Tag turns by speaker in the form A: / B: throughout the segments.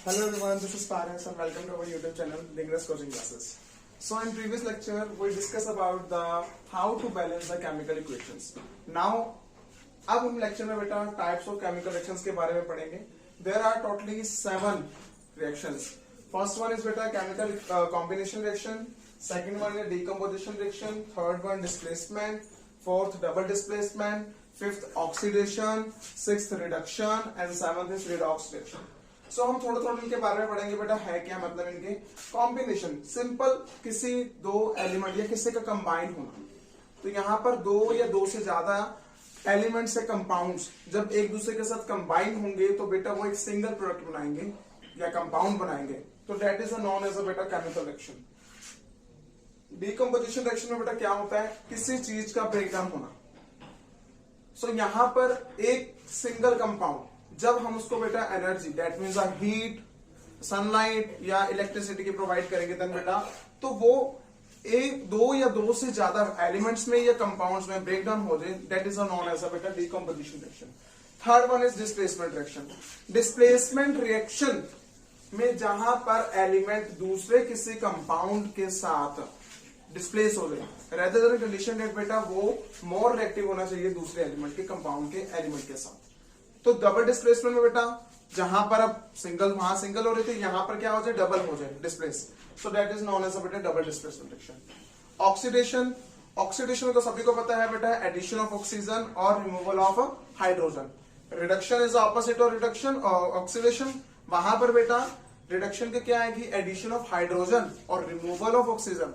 A: Hello everyone, this is Paras and welcome to our YouTube channel, Dingra's Coaching Classes. So in previous lecture, we discussed about the how to balance the chemical equations. Now, अब हम lecture में बेटा types of chemical reactions के बारे में पढ़ेंगे. There are totally 7 reactions. First one is बेटा chemical combination reaction. Second one is decomposition reaction. Third one displacement. Fourth double displacement. Fifth oxidation. Sixth reduction and seventh is redox reaction. सो हम थोड़ा थोड़ा इनके बारे में पढ़ेंगे बेटा है क्या मतलब इनके कॉम्बिनेशन सिंपल किसी दो एलिमेंट या किसी का कंबाइन होना. तो यहाँ पर दो या दो से ज्यादा एलिमेंट से कंपाउंड्स जब एक दूसरे के साथ कंबाइन होंगे तो बेटा वो एक सिंगल प्रोडक्ट बनाएंगे या कंपाउंड बनाएंगे. तो that is known as a बेटा केमिकल रिएक्शन. डीकम्पोजिशन रिएक्शन में बेटा क्या होता है किसी चीज का ब्रेकडाउन होना. सो यहाँ पर एक सिंगल कंपाउंड जब हम उसको बेटा energy that means heat sunlight या इलेक्ट्रिसिटी की प्रोवाइड करेंगे तब बेटा तो वो एक दो या दो से ज्यादा एलिमेंट्स में या कंपाउंड्स में ब्रेकडाउन हो जाए that is known as a बेटा decomposition reaction. Third one is displacement reaction. Displacement reaction में जहां पर एलिमेंट दूसरे किसी कंपाउंड के साथ डिस्प्लेस हो जाए रेदर देन कंडीशन दैट बेटा वो मोर रिएक्टिव होना चाहिए दूसरे एलिमेंट के कंपाउंड के एलिमेंट के साथ. तो डबल डिस्प्लेसमेंट में बेटा जहां पर अब सिंगल वहां सिंगल हो रही थी यहां पर क्या हो जाए डबल हो जाए displace. So that is known as a बेटा double displacement reaction. Oxidation. Oxidation तो सभी को पता है बेटा एडिशन ऑफ ऑक्सीजन और removal of hydrogen. Reduction is opposite of reduction oxidation. वहां पर बेटा रिडक्शन के क्या आएगी एडिशन ऑफ हाइड्रोजन और removal of oxygen.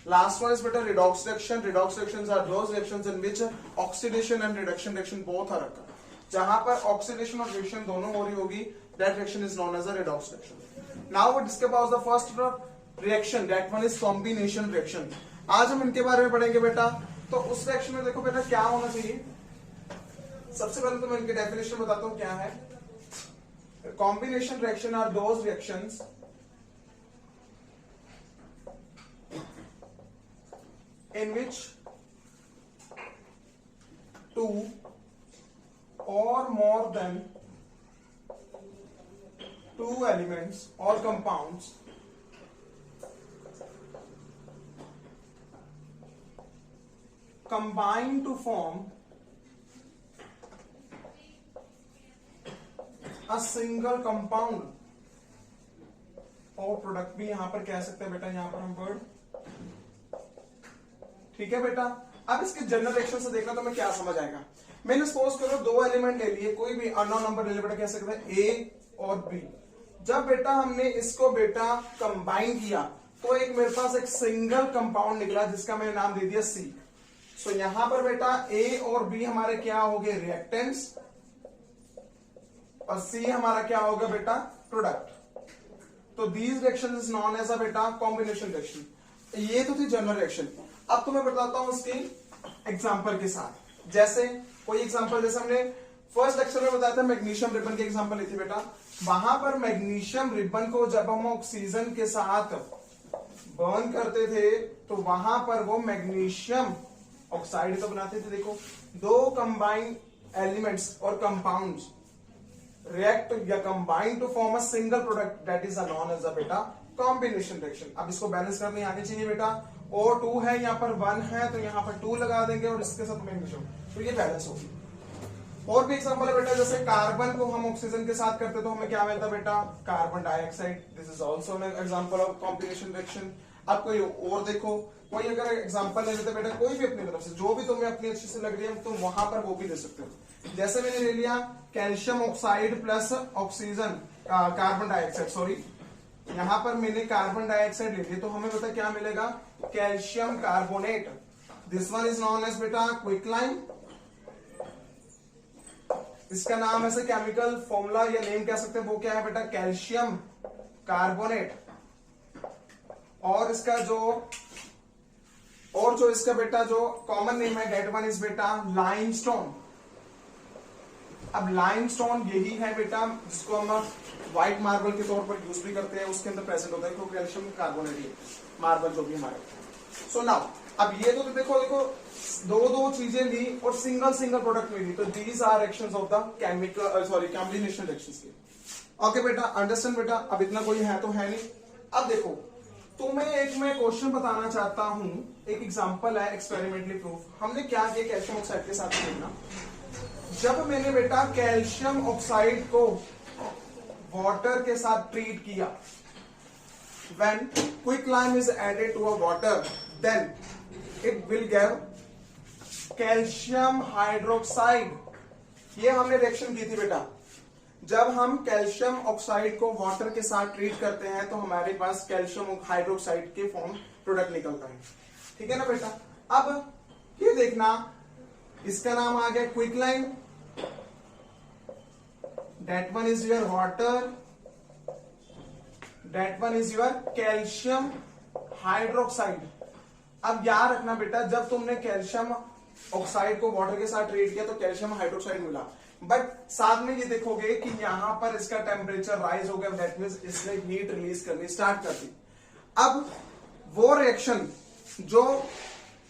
A: Last one is better redox reaction. Redox reactions are those reactions in which oxidation and reduction reaction both are occur. जहां पर oxidation और रिडक्शन दोनों हो रही होगी that reaction is known as a redox reaction. Now we discuss about the first reaction that one is combination reaction. आज हम इनके बारे में पढ़ेंगे बेटा. तो उस रिएक्शन में देखो बेटा क्या होना चाहिए. सबसे पहले तो मैं इनके डेफिनेशन बताता हूं क्या है. Combination reaction are those reactions in which two or more than two elements or compounds combine to form a single compound और प्रोडक्ट भी यहां पर कह सकते हैं बेटा यहां पर हम वर्ड. ठीक है बेटा. अब इसके जनरल रिएक्शन से देखना तो मैं क्या समझ आएगा. मैंने सपोज करो दो एलिमेंट ले लिए कोई भी अननोन नंबर ले लिया बेटा कह सकते हैं ए और बी. जब बेटा हमने इसको बेटा कंबाइन किया तो एक मेरे पास एक सिंगल कंपाउंड निकला जिसका मैंने नाम दे दिया सी. सो यहां पर बेटा ए और बी हमारे क्या हो गए रिएक्टेंट्स और सी हमारा क्या होगा बेटा प्रोडक्ट. तो these reaction is known as a बेटा कॉम्बिनेशन रिएक्शन. ये तो थी जनरल रिएक्शन. अब तो मैं बताता हूं उसकी एग्जांपल के साथ. जैसे कोई एग्जांपल जैसे हमने फर्स्ट लेक्चर में बताया था मैग्नीशियम रिबन की एग्जांपल ली थी बेटा. वहां पर मैग्नीशियम रिबन को जब हम ऑक्सीजन के साथ बर्न करते थे तो वहां पर वो मैग्नीशियम ऑक्साइड तो बनाते थे. देखो दो कंबाइन एलिमेंट्स और कंपाउंड्स रिएक्ट या combine to form a single product that is known as a बेटा कॉम्बिनेशन रिएक्शन. अब इसको बैलेंस करने आगे चाहिए बेटा. O2 है यहाँ पर 1 है तो यहाँ पर 2 लगा देंगे और इसके साथ मैग्नीशियम तो ये बैलेंस होगी. और भी एग्जांपल है बेटा जैसे कार्बन को हम ऑक्सीजन के साथ करते तो हमें क्या मिलता बेटा carbon dioxide. This is also an example of combination reaction. अब कोई और देखो कोई अगर एग्जांपल ले लेते बेटा कोई भी अपनी तरफ से जो भी तुम्हें अपनी अच्छी से लग रही है तुम वहां पर वो भी दे सकते हो. जैसे मैंने ले लिया calcium oxide plus oxygen carbon dioxide sorry यहां पर मैंने कार्बन डाइऑक्साइड ले लिया तो हमें बेटा क्या मिलेगा calcium carbonate. This one is known as बेटा क्विकलाइन. इसका नाम ऐसे केमिकल फॉर्मूला या नेम कह सकते हैं वो क्या है बेटा कैल्शियम कार्बोनेट. और इसका जो इसका बेटा जो कॉमन नेम है दैट वन इज बेटा लाइमस्टोन. अब लाइमस्टोन यही है बेटा जिसको हम व्हाइट मार्बल के तौर पर यूज भी करते हैं. उसके अंदर प्रेजेंट होता है क्योंकि कैल्शियम कार्बोनेट मार्बल जो भी हमारे. सो नाउ अब ये तो देखो दो चीजें ली और सिंगल प्रोडक्ट मिली तो these are reactions of the chemical combination reactions के. ओके बेटा, अंडरस्टैंड बेटा, अब इतना कोई है तो है नहीं। अब देखो, तुम्हें एक मैं क्वेश्चन बताना चाहता हूं, एक एग्जांपल है एक्सपेरिमेंटली प्रूफ। हमने क्या किया कैल्शियम ऑक्साइड के साथ, देखना। जब मैंने बेटा कैल्शियम ऑक्साइड को वाटर के साथ ट्रीट किया, when quicklime is added to a water, then it will give calcium hydroxide. ये हमने रिएक्शन की थी बेटा। जब हम कैल्शियम ऑक्साइड को वाटर के साथ ट्रीट करते हैं तो हमारे पास कैल्शियम हाइड्रोक्साइड के फॉर्म प्रोडक्ट निकलता है, ठीक है ना बेटा। अब ये देखना, इसका नाम आ गया quicklime, that one is your water, that one is your calcium hydroxide. अब याद रखना बेटा, जब तुमने कैल्शियम ऑक्साइड को वाटर के साथ ट्रीट किया तो कैल्शियम हाइड्रोक्साइड मिला, बट साथ में ये देखोगे कि यहां पर इसका टेम्परेचर राइज हो गया, दैट मींस इसने हीट रिलीज करनी स्टार्ट कर दी। अब वो रिएक्शन जो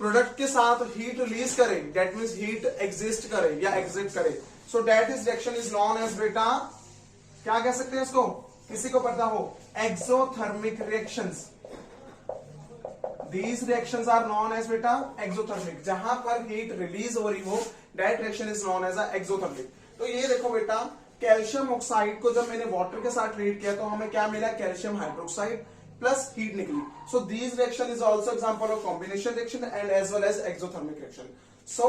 A: प्रोडक्ट के साथ हीट रिलीज करे, दैट मींस हीट एग्जिस्ट करे या एग्जिट करे, so that is reaction is known as बेटा, क्या कह सकते हैं इसको, किसी को पता हो, exothermic reactions. These reactions are known as बेटा एक्सोथर्मिक। जहां पर हीट रिलीज हो रही हो, that reaction is known as exothermic. तो ये देखो बेटा, कैल्शियम ऑक्साइड को जब मैंने वाटर के साथ ट्रीट किया तो हमें क्या मिला, कैल्शियम हाइड्रोक्साइड प्लस हीट निकली। So these reaction is also example of combination reaction and as well as exothermic reaction. So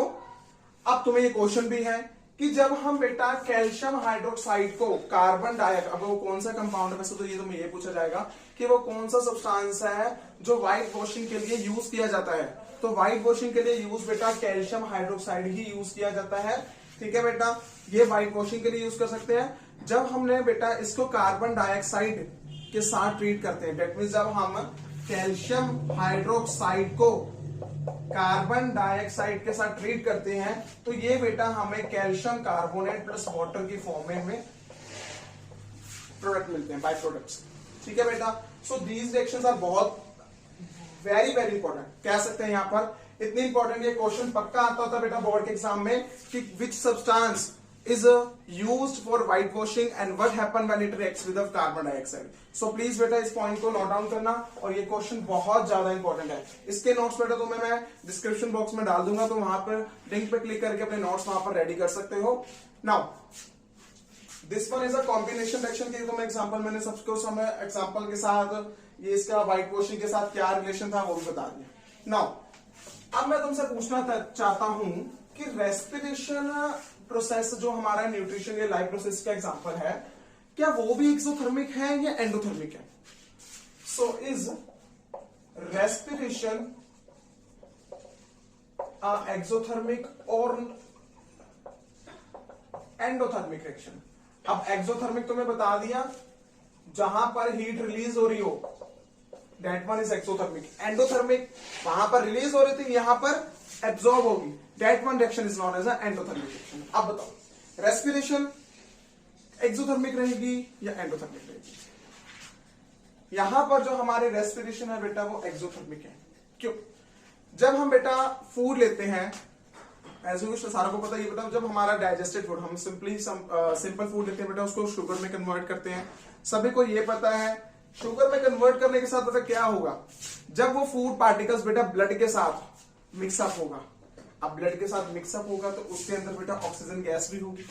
A: अब तुम्हें ये क्वेश्चन भी है कि जब हम बेटा कैल्शियम हाइड्रोक्साइड को कार्बन डाइऑक्साइड, अब वो कौन सा कंपाउंड है, वैसे तो ये तुम्हें ये पूछा जाएगा कि वो कौन सा सब्सटेंस है जो व्हाइट वॉशिंग के लिए यूज किया जाता है, तो व्हाइट वॉशिंग के लिए यूज बेटा कैल्शियम हाइड्रोक्साइड ही यूज किया जाता है, ठीक है बेटा। ये व्हाइट वॉशिंग के लिए यूज कर सकते हैं। जब हमने बेटा इसको कार्बन डाइऑक्साइड के साथ ट्रीट करते हैं, दैट मींस जब हम कैल्शियम हाइड्रोक्साइड को कार्बन डाइऑक्साइड के साथ ट्रीट करते हैं तो ये बेटा हमें कैल्शियम कार्बोनेट प्लस वाटर की फॉर्म में प्रोडक्ट मिलते हैं, बाय प्रोडक्ट्स, ठीक है बेटा। सो दीज रिएक्शंस आर बहुत वेरी वेरी इंपॉर्टेंट, कह सकते हैं यहां पर इतनी इंपॉर्टेंट। ये क्वेश्चन पक्का आता था बेटा बोर्ड के एग्जाम में कि which substance is used for whitewashing and what happen when it reacts with the carbon dioxide. So please बेटा इस पॉइंट को नोट डाउन करना, और ये क्वेश्चन बहुत ज्यादा इंपॉर्टेंट है। इसके नोट्स बेटा तुम्हें मैं डिस्क्रिप्शन बॉक्स में डाल दूंगा, तो वहां पर लिंक पे क्लिक करके अपने नोट्स वहां पर रेडी कर सकते हो। Now this one is a combination reaction की तुम्हें एग्जांपल मैंने सबको समय एग्जांपल के साथ ये इसका व्हाइट वॉशिंग के साथ क्या रिलेशन था वो भी बता दिया। नाउ अब मैं तुमसे पूछना चाहता हूं कि रेस्पिरेशन प्रोसेस जो हमारा न्यूट्रिशन या लाइफ प्रोसेस का एग्जांपल है, क्या वो भी एक्सोथर्मिक है या एंडोथर्मिक है? सो इज रेस्पिरेशन एक्सोथर्मिक और एंडोथर्मिक रिएक्शन? अब एक्सोथर्मिक तुम्हें बता दिया, जहां पर हीट रिलीज हो रही हो, that one is exothermic. Endothermic वहां पर रिलीज हो रही थी, यहां पर एब्जॉर्ब होगी, that one reaction is known as an endothermic reaction। अब बताओ रेस्पिरेशन एक्सोथर्मिक रहेगी या एंडोथर्मिक रहेगी? यहां पर जो हमारे रेस्पिरेशन है बेटा वो एक्सोथर्मिक है। क्यों? जब हम बेटा फूड लेते हैं, एज यू सारा को पता, ये बताओ, जब हमारा डाइजेस्टेड फूड, हम सिंपल फूड लेते हैं बेटा, उसको शुगर में कन्वर्ट करते हैं। सभी को ये पता है शुगर में कन्वर्ट करने के साथ बेटा क्या होगा, जब वो फूड पार्टिकल्स बेटा ब्लड के साथ मिक्सअप होगा। अब ब्लड के साथ मिक्सअप होगा तो उसके अंदर बेटा ऑक्सीजन गैस भी होगी।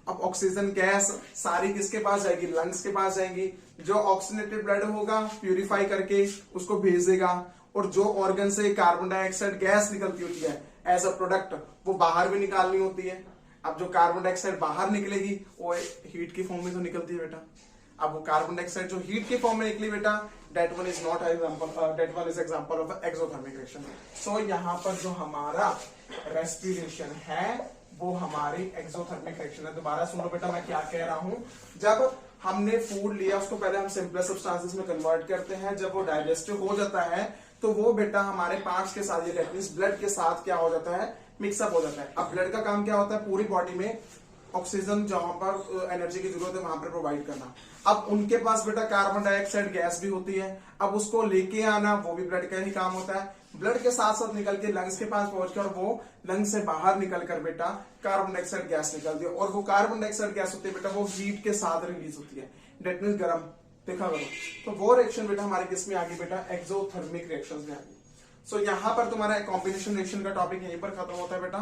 A: अब ऑक्सीजन गैस सारी किसके पास जाएगी, लंग्स के पास जाएंगी। जो ऑक्सीजनेटेड ब्लड होगा प्यूरिफाई करके उसको भेज देगा, और जो ऑर्गन से कार्बन डाइऑक्साइड गैस निकलती होती है एज अ प्रोडक्ट, वो बाहर भी निकालनी होती है। अब जो कार्बन डाइऑक्साइड बाहर निकलेगी वो हीट की फॉर्म में तो निकलती है बेटा। अब वो कार्बन डाइऑक्साइड जो हीट की फॉर्म में निकली बेटा, that one is not example, that one is example of exothermic reaction। so यहाँ पर जो हमारा रेस्पिरेशन है वो हमारी एक्सोथर्मिक रिएक्शन है। दोबारा सुनो बेटा मैं क्या कह रहा हूं, जब हमने फूड लिया उसको पहले हम सिंपल सब्सटेंसेस में कन्वर्ट करते हैं, जब वो डाइजेस्टिव हो जाता है तो वो बेटा हमारे पार्ट्स के साथ, दैट मींस ब्लड के साथ क्या हो जाता है, मिक्सअप हो जाता है। अब ब्लड का काम क्या होता है, पूरी बॉडी में ऑक्सीजन जहां पर एनर्जी की जरूरत है वहां पर प्रोवाइड करना। अब उनके पास बेटा कार्बन डाइऑक्साइड गैस भी होती है, अब उसको लेके आना वो भी ब्लड का ही काम होता है। ब्लड के साथ साथ निकल के लंग्स के पास पहुंचकर वो लंग्स से बाहर निकलकर बेटा कार्बन डाइऑक्साइड गैस निकलती है, और वो कार्बन डाइऑक्साइड गैस होती है बेटा वो हीट के साथ रिलीज होती है, डेट मीन गर्म। देखा करो, तो वो रिएक्शन बेटा हमारे किस में आ गई बेटा, एक्सोथर्मिक रिएक्शंस में आ गई। सो यहाँ पर तुम्हारा कॉम्बिनेशन रिएक्शन का टॉपिक यहीं पर खत्म होता है बेटा।